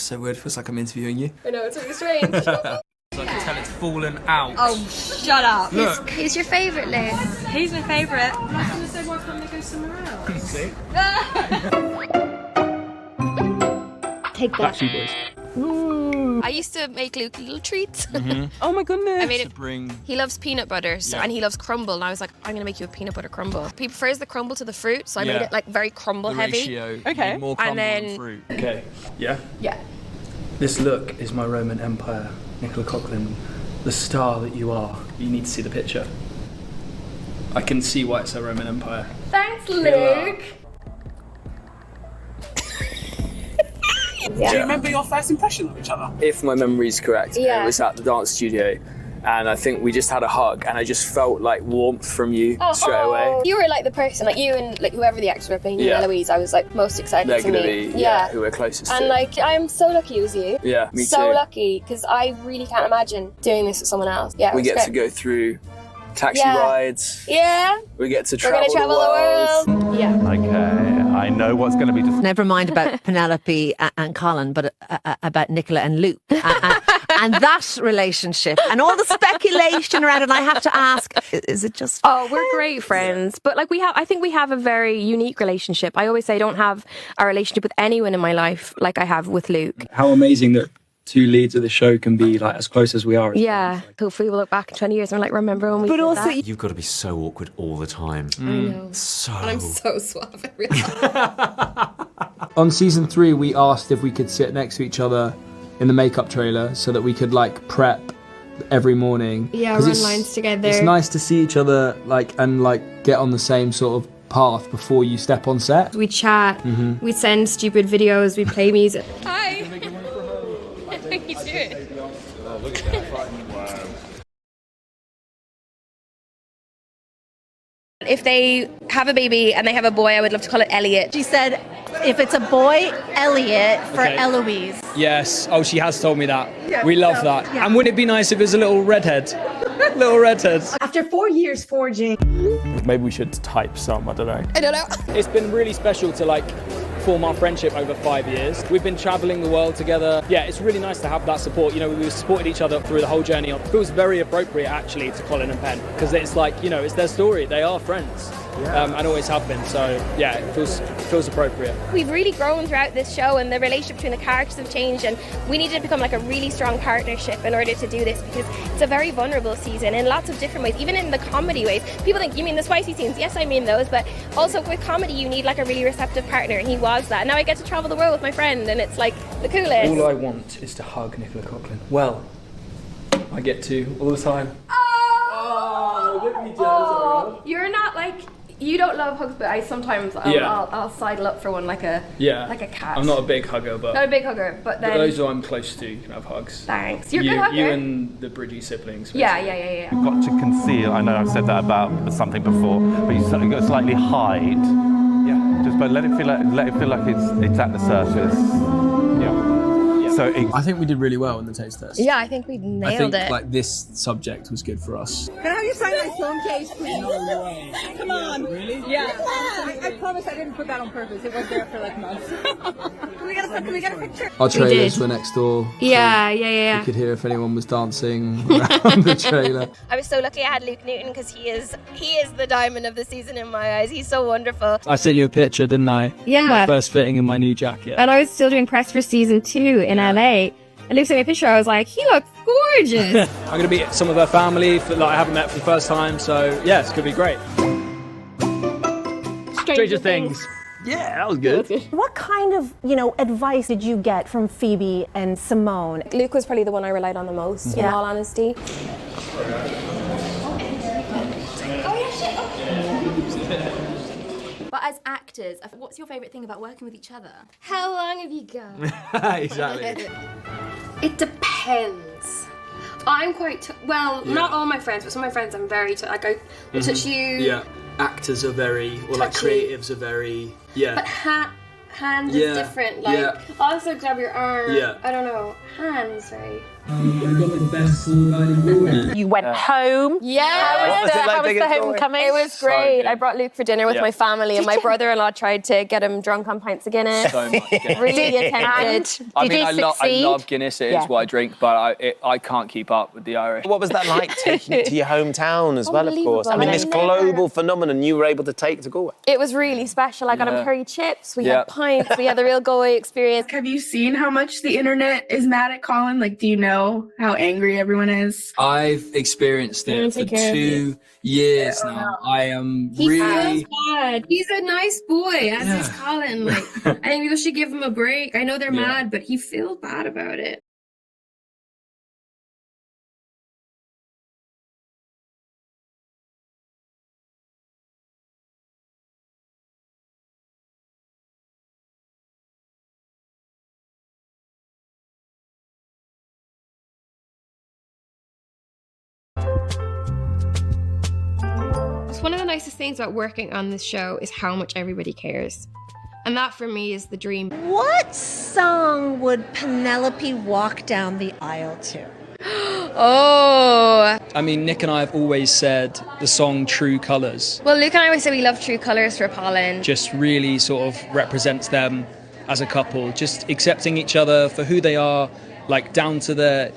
so weird. Feels like I'm interviewing you. I know, it's really strange. I can tell it's fallen out. Oh, shut up. Look. Who's your favourite, Luke? He's my favourite. I was going to say, why can't they go somewhere else? See? Take that. Backstreet Boys. I used to make Luke little treats. Oh my goodness. I made it. He loves peanut butter, and he loves crumble. And I was like, I'm gonna make you a peanut butter crumble. He prefers the crumble to the fruit, so I made it like very crumble heavy. Ratio. Okay. More crumble And then- than fruit. Okay. Yeah. Yeah. This look is my Roman Empire, Nicola Coughlan, the star that you are. You need to see the picture. I can see why it's a Roman Empire. Thanks, Luke. Do you remember your first impression of each other? If my memory's correct, it was at the dance studio. And I think we just had a hug, and I just felt like warmth from you straight away. You were like the person, like you and like whoever the actors were playing, you and Eloise, I was like most excited They're to gonna meet. be who we're closest And to. like I'm so lucky it was you. Yeah, me too. So lucky, because I really can't imagine doing this with someone else. Yeah, We get to go through taxi rides. Yeah. We get to We're gonna travel the world. Yeah. Okay, I know what's going to be. Never mind about Penelope and Colin, but about Nicola and Luke and that relationship and all the speculation around it. And I have to ask, is it just? Oh, we're great friends, but like I think we have a very unique relationship. I always say I don't have a relationship with anyone in my life like I have with Luke. How amazing that two leads of the show can be like as close as we are. Yeah, hopefully we'll look back in 20 years and we're like, remember when we did that? You've got to be so awkward all the time. I know. So. And I'm so suave in real life. On season 3, we asked if we could sit next to each other in the makeup trailer so that we could like prep every morning. Yeah, 'Cause run lines together. It's nice to see each other and get on the same sort of path before you step on set. We chat, we send stupid videos, we play music. Hi. How you doing? Oh, look at that. Wow. If they have a baby and they have a boy, I would love to call it Elliot. She said, if it's a boy, Elliot for Eloise. Yes. Oh, she has told me that. We love that. And wouldn't it be nice if it was a little redhead? Little redhead. After 4 years forging. Maybe we should type some, I don't know. I don't know. It's been really special to form our friendship over 5 years. We've been traveling the world together. Yeah, it's really nice to have that support. You know, we've supported each other through the whole journey. It feels very appropriate actually to Colin and Penn because it's like, you know, it's their story. They are friends and always have been. So yeah, it feels appropriate. We've really grown throughout this show and the relationship between the characters have changed and we needed to become like a really strong partnership in order to do this because it's a very vulnerable season in lots of different ways, even in the comedy ways. People think, you mean the spicy scenes? Yes, I mean those, but also with comedy you need like a really receptive partner and he was that. Now I get to travel the world with my friend and it's like the coolest. All I want is to hug Nicola Coughlan. Well, I get to all the time. Oh, you're not like, you don't love hugs, but I sometimes I'll sidle up for one like a cat. I'm not a big hugger, but not a big hugger, but then those who I'm close to can have hugs. Thanks. You're a good hugger. You and the Bridgie siblings. Yeah. You've got to conceal. I know I've said that about something before, but you've got to slightly hide. Yeah. Just but let it feel like it's at the surface. Yeah. So I think we did really well in the taste test. Yeah, I think we nailed it. Like this subject was good for us. Can I have you sign my phone case, please? No way. Come on. Really? Yeah. I promise I didn't put that on purpose. It was there for like months. Can we get a picture? Our trailers were next door. Yeah. You could hear if anyone was dancing around the trailer. I was so lucky I had Luke Newton because he is the diamond of the season in my eyes. He's so wonderful. I sent you a picture, didn't I? Yeah. First fitting in my new jacket. And I was still doing press for season 2 in LA. And Luke sent me a picture. I was like, he looks gorgeous. I'm going to meet some of her family that I haven't met for the first time. So yeah, it's going to be great. Stranger Things. Yeah, that was good. What kind of, advice did you get from Phoebe and Simone? Luke was probably the one I relied on the most, in all honesty. But as actors, what's your favourite thing about working with each other? How long have you got? Exactly. It depends. I'm quite, not all my friends, but some of my friends I'm very, I touch you. Yeah, actors are very, or like Touchy. creatives are very, yeah. But Hand is different. Like, also grab your arm. Yeah. I don't know. Hands, right? I got the best school guy in the world. You went home. Yeah. How was the homecoming? It was great. I brought Luke for dinner with my family, and my brother-in-law tried to get him drunk on pints of Guinness. So much Guinness. Really attempted. I mean, I love Guinness. It is what I drink, but I can't keep up with the Irish. What was that like taking it to your hometown as well, of course? I mean, this global phenomenon you were able to take to Galway. It was really special. I got him curry chips. We had pints. We had the real Galway experience. Have you seen how much the internet is mad at Colin? Like, do you know how angry everyone is? I've experienced it for 2 years now. I am He really... feels bad. He's a nice boy, as is Colin. Like, I think people should give him a break. I know they're mad, but he feels bad about it. One of the nicest things about working on this show is how much everybody cares. And that for me is the dream. What song would Penelope walk down the aisle to? Oh. I mean, Nick and I have always said the song True Colours Well, Luke and I always say we love True Colours for Pollen. just really sort of represents them as a couple, just accepting each other for who they are, like down to their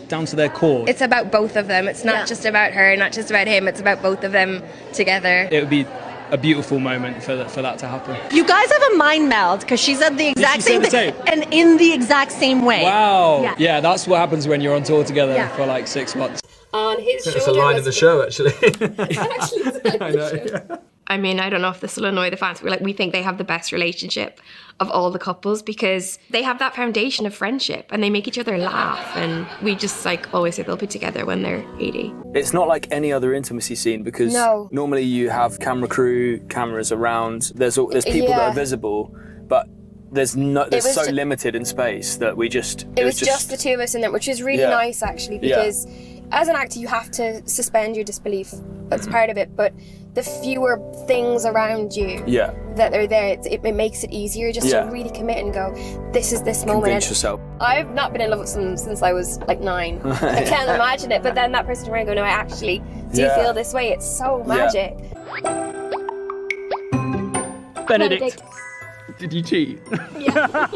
core. It's about both of them. It's not just about her, not just about him. It's about both of them together. It would be a beautiful moment for that to happen. You guys have a mind meld because she said the exact say same the thing same? and in the exact same way. Wow. Yeah, that's what happens when you're on tour together for like 6 months. On his shoulder. It's a line of the show, actually. I know. I mean, I don't know if this will annoy the fans, but we think they have the best relationship of all the couples because they have that foundation of friendship and they make each other laugh, and we just always say they'll be together when they're 80. It's not like any other intimacy scene because normally you have camera crew, cameras around. There's people that are visible, but there's so limited in space that we just. It was just the two of us in there, which is really nice actually because as an actor you have to suspend your disbelief. That's part of it, but the fewer things around you that are there, it makes it easier just to really commit and go, this is this moment. Convince yourself. I've not been in love with someone since I was like 9. I can't imagine it, but then that person around go, no, I actually do feel this way. It's so magic. Benedict. Did you cheat? Yeah.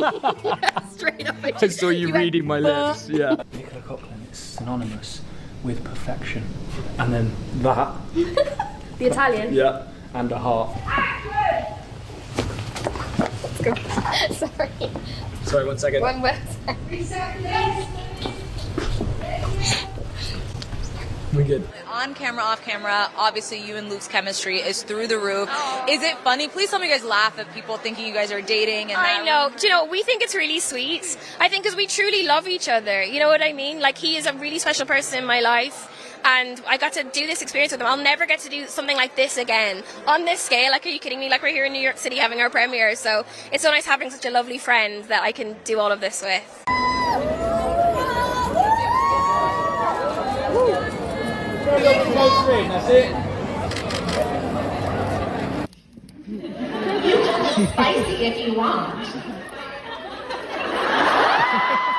Straight up. I saw you reading my lips. Yeah. Nicola Coughlan is synonymous with perfection. And then that. The Italian? Yeah. And a heart. Sorry. Sorry, 1 second. One word. We good. On camera, off camera, obviously you and Luke's chemistry is through the roof. Is it funny? Please tell me you guys laugh at people thinking you guys are dating. And I know. Do you know, we think it's really sweet. I think because we truly love each other. You know what I mean? Like, he is a really special person in my life. And I got to do this experience with him. I'll never get to do something like this again. On this scale, like, are you kidding me? Like, we're here in New York City having our premiere. So it's so nice having such a lovely friend that I can do all of this with. That's it. You can look spicy if you want.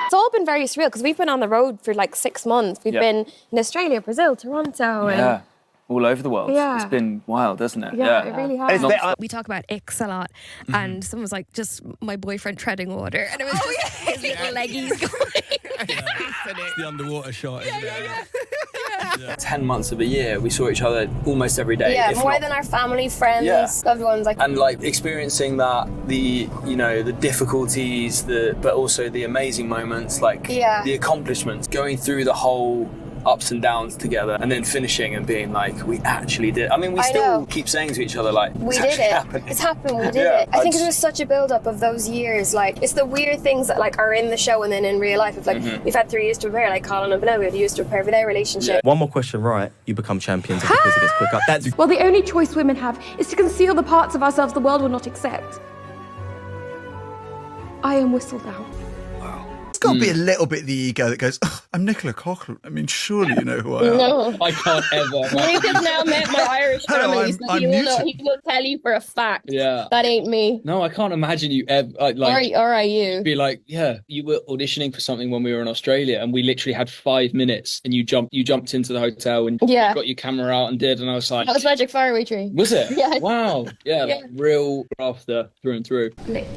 It's all been very surreal because we've been on the road for like 6 months. We've been in Australia, Brazil, Toronto. And all over the world. Yeah. It's been wild, hasn't it? Yeah, it really has. We talk about icks a lot, and someone was like, just my boyfriend treading water, and it was just his little leggies going. It's the underwater shot, isn't it? 10 months of the year, we saw each other almost every day. Yeah, if more not. than our family, friends, loved ones. Like, and like experiencing that, the difficulties, but also the amazing moments, like the accomplishments, going through the whole ups and downs together, and then finishing and being like, we actually did. I mean, we still keep saying to each other, like, we did it. It's happened. We did it. I think it was such a build-up of those years. Like, it's the weird things that like are in the show and then in real life. It's like we've had 3 years to prepare. Like Colin and Penelope had years to prepare for their relationship. One more question right, you become champions of the quiz gets quicker. That's well, the only choice women have is to conceal the parts of ourselves the world will not accept. I am Whistledown. There's got to be a little bit of the ego that goes, oh, I'm Nicola Coughlan. I mean, surely you know who I am. No. I can't ever. Luke has now met my Irish family, so he will know. He will tell you for a fact. Yeah. That ain't me. No, I can't imagine you ever Or are you? Be like, yeah, you were auditioning for something when we were in Australia, and we literally had 5 minutes, and you jumped into the hotel and you got your camera out and did, and I was like, That was Magic Faraway Tree. was it? Yeah. Wow. Yeah, like real grafter through and through. Nick,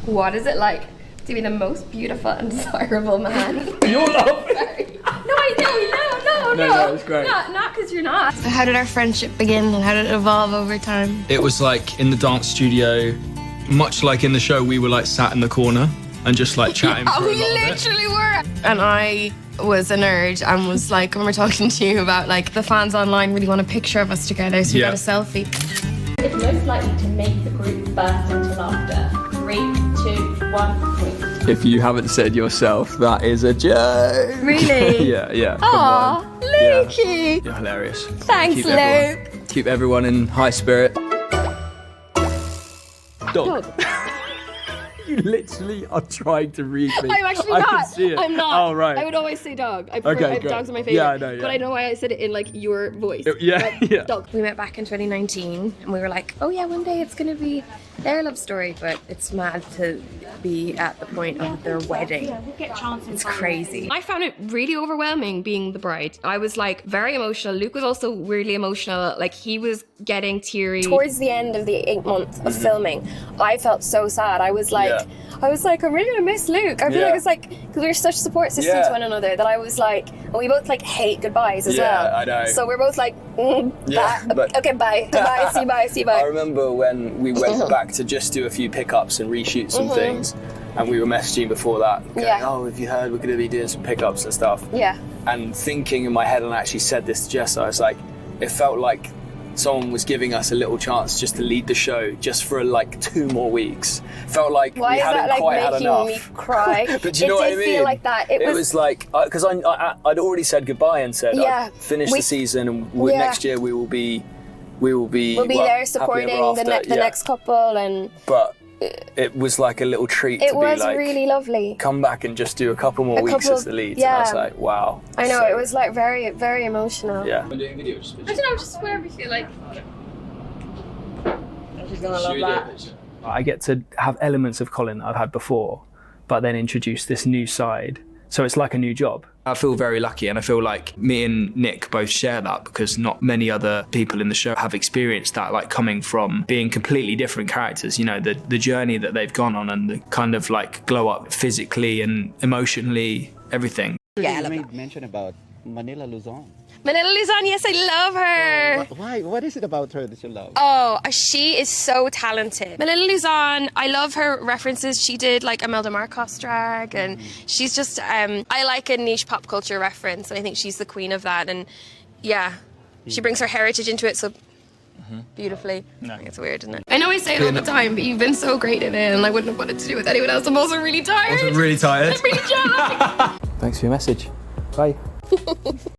what is it like to be the most beautiful and desirable man? You're laughing. No, I know, No, it's great. Not because you're not. So how did our friendship begin and how did it evolve over time? It was like in the dance studio, much like in the show, we were like sat in the corner and just like chatting for a lot of it. literally were. And I was a nerd and was like, when we're talking to you about like the fans online really want a picture of us together, so we got a selfie. It's most likely to make the group burst into laughter. 3, 2, 1, point. If you haven't said yourself, that is a joke. Really? yeah. Aw, Lukey. You're hilarious. Thanks, Luke. Keep everyone in high spirit. Dog. You literally are trying to read me. I'm actually I not. can see it. I'm not. Oh, right. I would always say dog. Okay, great. Dogs are my favorite. Yeah, I know, yeah. But I know why I said it in like your voice. Yeah, yeah. Dog. We met back in 2019 and we were like, oh yeah, one day it's going to be their love story, but it's mad to be at the point of their wedding. It's crazy. I found it really overwhelming being the bride. I was like very emotional. Luke was also weirdly emotional. Like he was getting teary. Towards the end of the 8 months of filming, I felt so sad. I was like, I'm really gonna miss Luke. I feel like it's like, because we were such support systems to one another that I was like, and we both like hate goodbyes as well. Yeah, I know. So we're both like, okay, bye, see you, bye. I remember when we went back to just do a few pickups and reshoots and things, and we were messaging before that, going, oh, have you heard we're gonna be doing some pickups and stuff? Yeah. And thinking in my head, and I actually said this to Jess, I was like, it felt like someone was giving us a little chance just to lead the show just for like 2 more weeks. Felt like we hadn't quite had enough. Why is that like making me cry? But do you know what I mean? It did feel like that. It was like, because I'd already said goodbye and said I'd finish the season and next year we'll be there supporting the next couple, and but it was like a little treat to be like, it was really lovely. Come back and just do a couple more weeks as the leads. And I was like, wow. I know, it was like very, very emotional. Yeah. I don't know, just whatever you feel like. She's gonna love that. I get to have elements of Colin that I've had before, but then introduce this new side. So it's like a new job. I feel very lucky, and I feel like me and Nick both share that, because not many other people in the show have experienced that, like coming from being completely different characters, you know, the journey that they've gone on and the kind of like glow up physically and emotionally, everything. Yeah, you made mention about Manila Luzon. Manila Luzon, yes, I love her. Why? What is it about her that you love? Oh, she is so talented. Manila Luzon, I love her references. She did like Imelda Marcos drag, and she's just, I like a niche pop culture reference, and I think she's the queen of that. And yeah, she brings her heritage into it so beautifully. No. It's weird, isn't it? I know I say it all the time, but you've been so great in it, and I wouldn't have wanted to do it with anyone else. I'm also really tired. Really tired. I'm really tired. Thanks for your message. Bye.